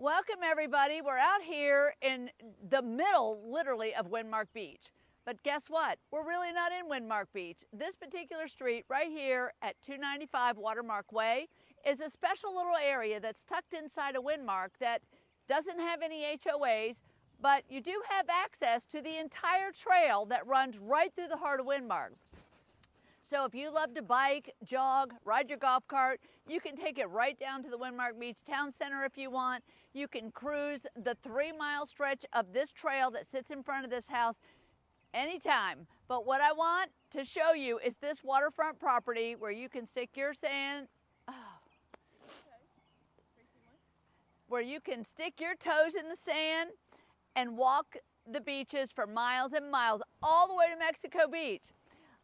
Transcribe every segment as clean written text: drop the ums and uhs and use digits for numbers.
Welcome everybody. We're out here in the middle, literally, of Windmark Beach. But guess what? We're really not in Windmark Beach. This particular street right here at 295 Watermark Way is a special little area that's tucked inside of Windmark that doesn't have any HOAs, but you do have access to the entire trail that runs right through the heart of Windmark. So if you love to bike, jog, ride your golf cart, you can take it right down to the Windmark Beach Town Center if you want. You can cruise the 3-mile stretch of this trail that sits in front of this house anytime. But what I want to show you is this waterfront property where you can stick your sand, where you can stick your toes in the sand and walk the beaches for miles and miles, all the way to Mexico Beach.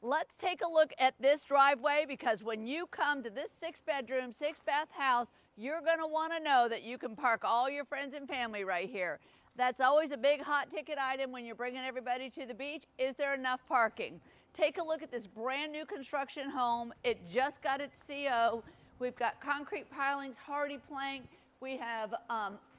Let's take a look at this driveway, because when you come to this 6-bedroom, 6-bath house, you're gonna wanna know that you can park all your friends and family right here. That's always a big hot ticket item when you're bringing everybody to the beach. Is there enough parking? Take a look at this brand new construction home. It just got its CO. We've got concrete pilings, hardy plank. We have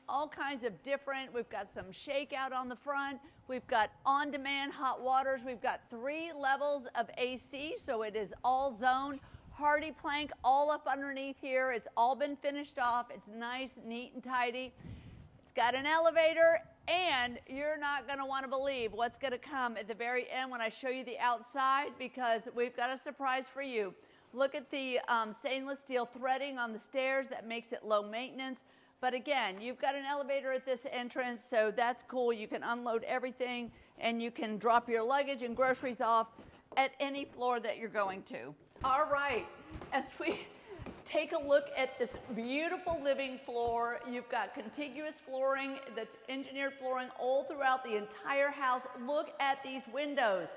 all kinds of different, we've got some shakeout on the front. We've got on-demand hot waters. We've got 3 levels of AC, so it is all zoned. Hardy plank all up underneath here. It's all been finished off. It's nice, neat, and tidy. It's got an elevator, and you're not gonna wanna believe what's gonna come at the very end when I show you the outside, because we've got a surprise for you. Look at the stainless steel threading on the stairs. That makes it low maintenance. But again, you've got an elevator at this entrance, so that's cool. You can unload everything, and you can drop your luggage and groceries off at any floor that you're going to. All right, as we take a look at this beautiful living floor, you've got contiguous flooring that's engineered flooring all throughout the entire house. Look at these windows.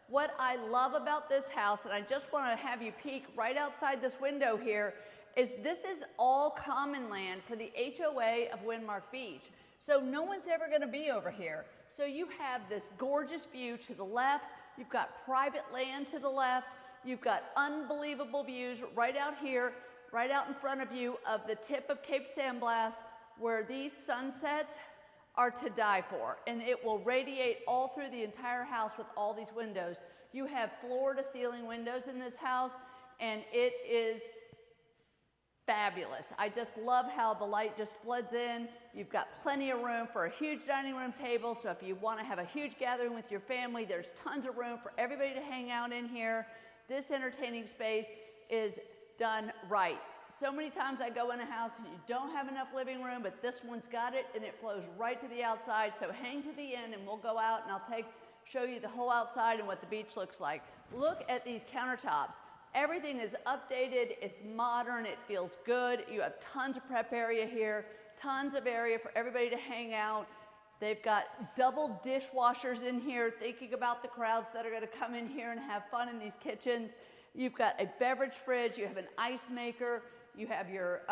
What I love about this house, and I just want to have you peek right outside this window here, is this is all common land for the HOA of Windmark Beach. So no one's ever gonna be over here. So you have this gorgeous view to the left, you've got private land to the left, you've got unbelievable views right out here, right out in front of you of the tip of Cape San Blas, where these sunsets are to die for. And it will radiate all through the entire house with all these windows. You have floor to ceiling windows in this house, and it is fabulous. I just love how the light just floods in. You've got plenty of room for a huge dining room table, so if you want to have a huge gathering with your family, there's tons of room for everybody to hang out in here. This entertaining space is done right. So many times I go in a house and you don't have enough living room, but this one's got it, and it flows right to the outside. So hang to the end and we'll go out and I'll show you the whole outside and what the beach looks like. Look at these countertops. Everything is updated, it's modern, it feels good. You have tons of prep area here, tons of area for everybody to hang out. They've got double dishwashers in here, thinking about the crowds that are gonna come in here and have fun in these kitchens. You've got a beverage fridge, you have an ice maker, you have your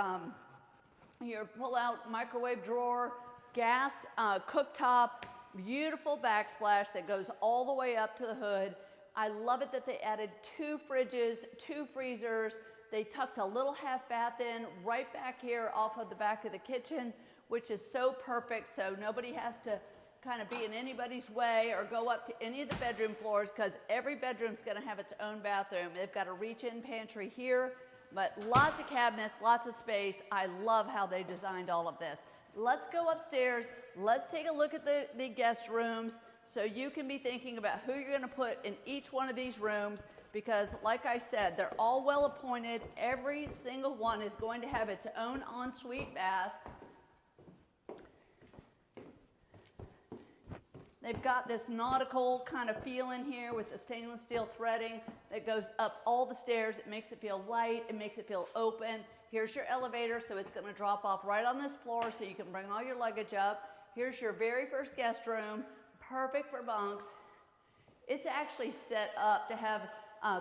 pull-out microwave drawer, gas cooktop, beautiful backsplash that goes all the way up to the hood. I love it that they added 2 fridges, 2 freezers. They tucked a little half bath in right back here off of the back of the kitchen, which is so perfect, so nobody has to kind of be in anybody's way or go up to any of the bedroom floors, because every bedroom's gonna have its own bathroom. They've got a reach-in pantry here, but lots of cabinets, lots of space. I love how they designed all of this. Let's go upstairs. Let's take a look at the guest rooms, so you can be thinking about who you're gonna put in each one of these rooms, because like I said, they're all well appointed. Every single one is going to have its own ensuite bath. They've got this nautical kind of feel in here with the stainless steel threading that goes up all the stairs. It makes it feel light, it makes it feel open. Here's your elevator, so it's gonna drop off right on this floor so you can bring all your luggage up. Here's your very first guest room. Perfect for bunks. It's actually set up to have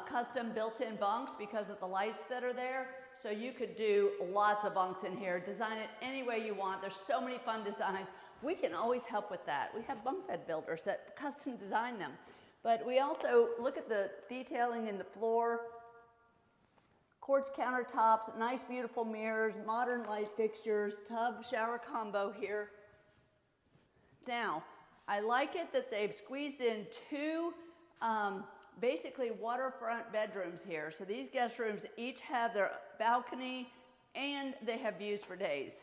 custom built-in bunks because of the lights that are there. So you could do lots of bunks in here, design it any way you want. There's so many fun designs. We can always help with that. We have bunk bed builders that custom design them. But we also look at the detailing in the floor. quartz countertops, nice beautiful mirrors, modern light fixtures, tub shower combo here. Now, I like it that they've squeezed in two basically waterfront bedrooms here. So these guest rooms each have their balcony and they have views for days.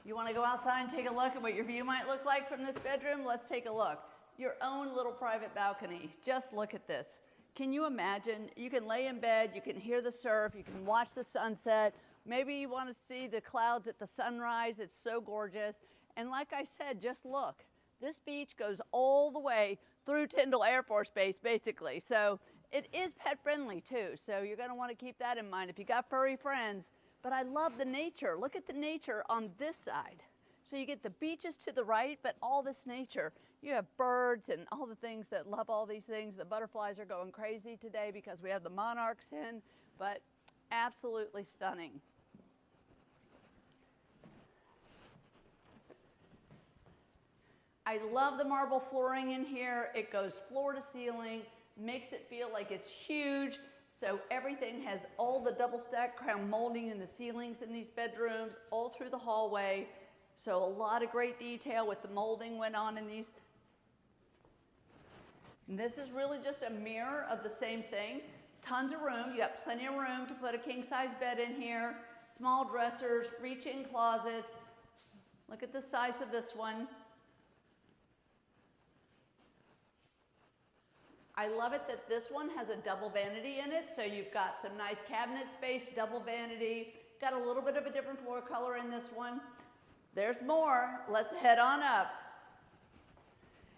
You want to go outside and take a look at what your view might look like from this bedroom? Let's take a look. Your own little private balcony. Just look at this. Can you imagine? You can lay in bed, you can hear the surf, you can watch the sunset. Maybe you want to see the clouds at the sunrise. It's so gorgeous. And like I said, just look. This beach goes all the way through Tyndall Air Force Base, basically. So it is pet friendly too. So you're going to want to keep that in mind if you got furry friends. But I love the nature. Look at the nature on this side. So you get the beaches to the right, but all this nature. You have birds and all the things that love all these things. The butterflies are going crazy today because we have the monarchs in, but absolutely stunning. I love the marble flooring in here. It goes floor to ceiling, makes it feel like it's huge. So everything has all the double stack crown molding in the ceilings in these bedrooms, all through the hallway. So a lot of great detail with the molding went on in these. And this is really just a mirror of the same thing. Tons of room. You got plenty of room to put a king size bed in here. Small dressers, reach-in closets. Look at the size of this one. I love it that this one has a double vanity in it, so you've got some nice cabinet space, double vanity, got a little bit of a different floor color in this one. There's more. Let's head on up.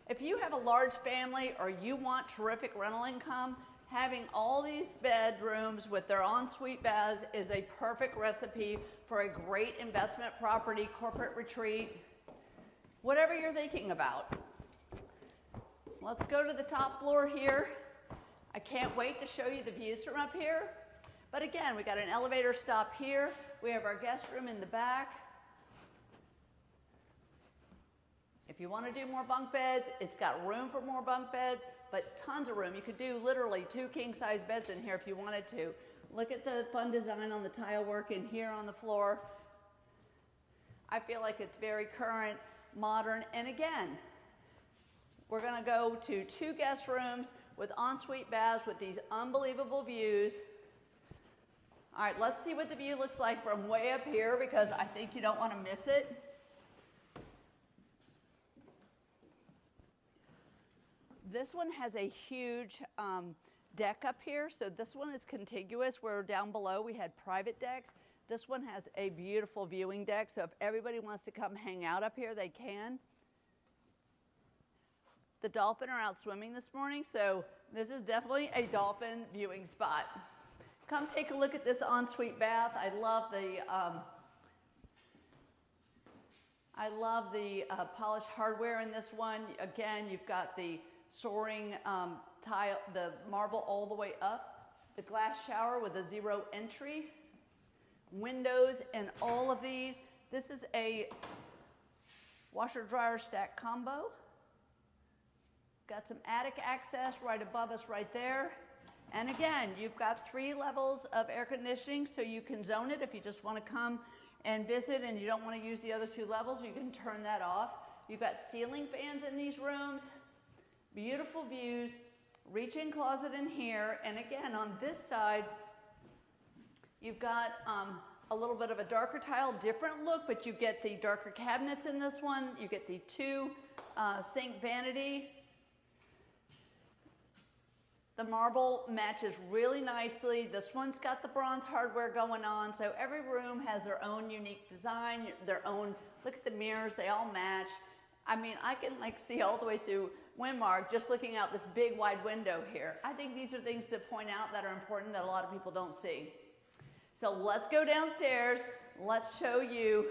If you have a large family or you want terrific rental income, having all these bedrooms with their ensuite baths is a perfect recipe for a great investment property, corporate retreat, whatever you're thinking about. Let's go to the top floor here. I can't wait to show you the views from up here. But again, we got an elevator stop here. We have our guest room in the back. If you want to do more bunk beds, it's got room for more bunk beds, but tons of room. You could do literally 2 king-size beds in here if you wanted to. Look at the fun design on the tile work in here on the floor. I feel like it's very current, modern, and again, we're going to go to 2 guest rooms with ensuite baths with these unbelievable views. All right, let's see what the view looks like from way up here because I think you don't want to miss it. This one has a huge deck up here. So this one is contiguous where down below we had private decks. This one has a beautiful viewing deck. So if everybody wants to come hang out up here, they can. The dolphin are out swimming this morning, so this is definitely a dolphin viewing spot. Come take a look at this ensuite bath. I love the polished hardware in this one. Again, you've got the soaring tile, the marble all the way up, the glass shower with a 0 entry, windows in all of these. This is a washer dryer stack combo. Got some attic access right above us right there. And again, you've got 3 levels of air conditioning, so you can zone it if you just want to come and visit and you don't want to use the other 2 levels, you can turn that off. You've got ceiling fans in these rooms, beautiful views, reach-in closet in here, and again, on this side, you've got a little bit of a darker tile, different look, but you get the darker cabinets in this one, you get the 2 sink vanity. The marble matches really nicely. This one's got the bronze hardware going on, so every room has their own unique design, their own, look at the mirrors, they all match. I mean, I can see all the way through Windmark just looking out this big wide window here. I think these are things to point out that are important that a lot of people don't see. So let's go downstairs. Let's show you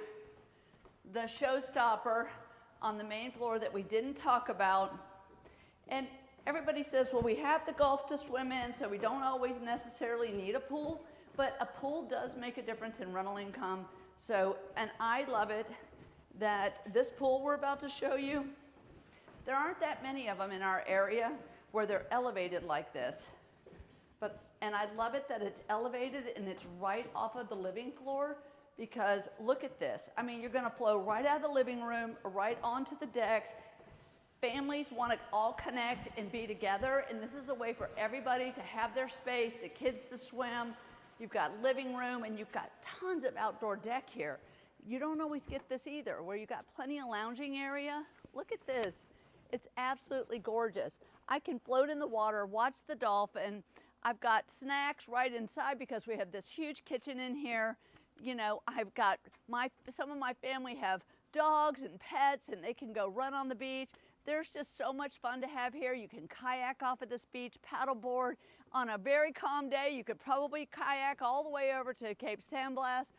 the showstopper on the main floor that we didn't talk about. And everybody says, well, we have the Gulf to swim in, so we don't always necessarily need a pool, but a pool does make a difference in rental income. So, and I love it that this pool we're about to show you, There aren't that many of them in our area where they're elevated like this. And I love it that it's elevated and it's right off of the living floor, because look at this. I mean, you're gonna flow right out of the living room, right onto the decks. Families want to all connect and be together, and this is a way for everybody to have their space, the kids to swim. You've got living room, and you've got tons of outdoor deck here. You don't always get this either, where you've got plenty of lounging area. Look at this. It's absolutely gorgeous. I can float in the water, watch the dolphin. I've got snacks right inside because we have this huge kitchen in here. You know, I've got some of my family have dogs and pets, and they can go run on the beach. There's just so much fun to have here. You can kayak off of this beach, paddleboard. On a very calm day, you could probably kayak all the way over to Cape San Blas.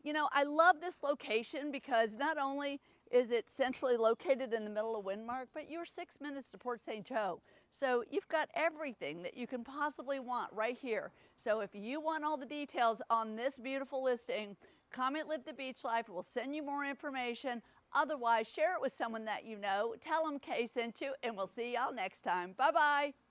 You know, I love this location because not only is it centrally located in the middle of Windmark, but you're 6 minutes to Port St. Joe. So you've got everything that you can possibly want right here. So if you want all the details on this beautiful listing, comment Live the Beach Life. We'll send you more information. Otherwise, share it with someone that you know. Tell them Kay sent you, and we'll see y'all next time. Bye-bye.